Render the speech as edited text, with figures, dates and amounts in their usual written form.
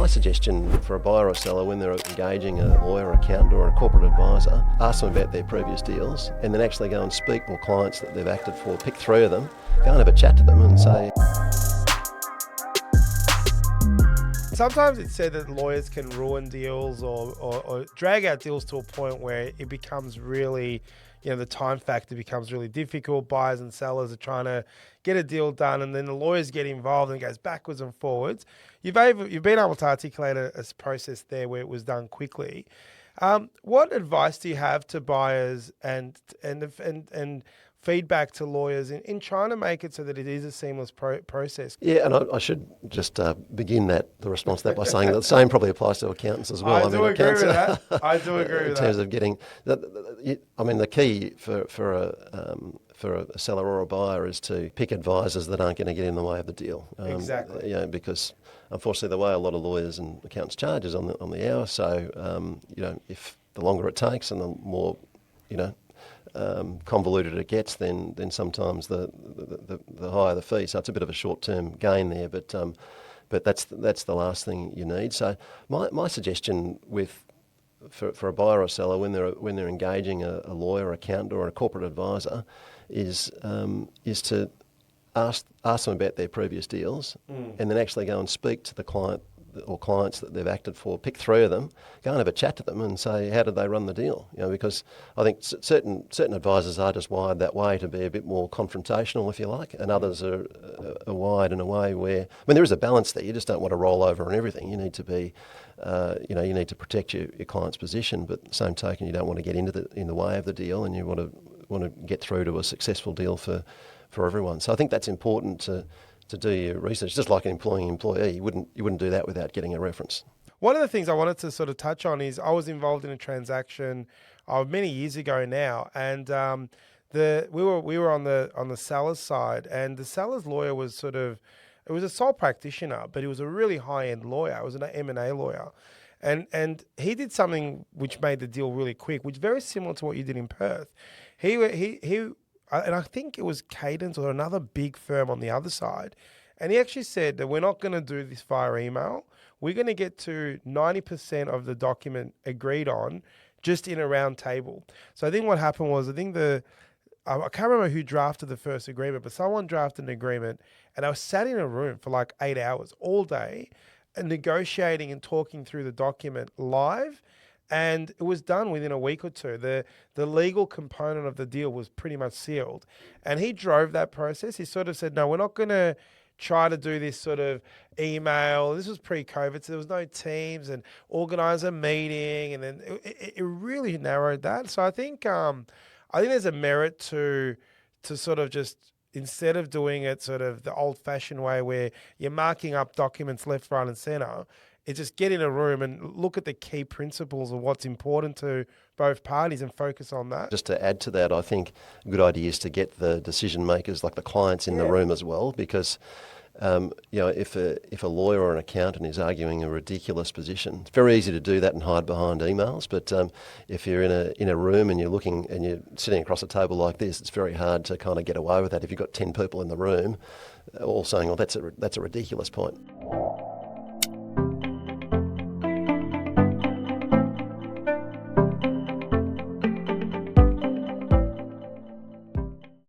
My suggestion for a buyer or seller when they're engaging a lawyer, accountant or a corporate advisor, ask them about their previous deals and then actually go and speak to clients that they've acted for, pick 3 of them, go and have a chat to them and say... Sometimes it's said that lawyers can ruin deals or drag out deals to a point where it becomes really, the time factor becomes really difficult. Buyers and sellers are trying to get a deal done and then the lawyers get involved and it goes backwards and forwards. You've been able to articulate a process there where it was done quickly. What advice do you have to buyers and feedback to lawyers in trying to make it so that it is a seamless process? Yeah, and I should just begin the response to that by saying that the same probably applies to accountants as well. I do agree with that. I do agree with that. In terms of getting, the key for a seller or a buyer is to pick advisors that aren't going to get in the way of the deal. Exactly. Because unfortunately the way a lot of lawyers and accountants charge is on the hour. So if the longer it takes and the more convoluted it gets, then sometimes the higher the fee. So it's a bit of a short-term gain there, but that's the last thing you need. So my suggestion for a buyer or seller when they're engaging a lawyer, accountant or a corporate advisor is to ask them about their previous deals and then actually go and speak to the client or clients that they've acted for, pick 3 of them, go and have a chat to them and say, how did they run the deal? Because I think certain advisors are just wired that way to be a bit more confrontational, if you like, and others are wired in a way where, there is a balance there. You just don't want to roll over on everything. You need to be, you need to protect your client's position, but at the same token, you don't want to get in the way of the deal, and you want to get through to a successful deal for everyone. So I think that's important to do your research. Just like an employing employee, you wouldn't do that without getting a reference. One of the things I wanted to sort of touch on is I was involved in a transaction many years ago now, and we were on the seller's side, and the seller's lawyer was it was a sole practitioner, but he was a really high-end lawyer. It was an M&A lawyer, and he did something which made the deal really quick, which is very similar to what you did in Perth. And I think it was Cadence or another big firm on the other side. And he actually said that we're not going to do this via email. We're going to get to 90% of the document agreed on just in a round table. So I think what happened was, I can't remember who drafted the first agreement, but someone drafted an agreement and I was sat in a room for like 8 hours all day and negotiating and talking through the document live. And it was done within a week or two. The legal component of the deal was pretty much sealed. And he drove that process. He sort of said, no, we're not going to try to do this sort of email. This was pre-COVID, so there was no Teams, and organize a meeting. And then it really narrowed that. So I think there's a merit to sort of just, instead of doing it sort of the old-fashioned way where you're marking up documents left, right, and center, it's just get in a room and look at the key principles of what's important to both parties and focus on that. Just to add to that, I think a good idea is to get the decision makers, like the clients, in the room as well, because if a lawyer or an accountant is arguing a ridiculous position, it's very easy to do that and hide behind emails. But if you're in a room and you're sitting across a table like this, it's very hard to kind of get away with that if you've got 10 people in the room all saying, well, that's a ridiculous point.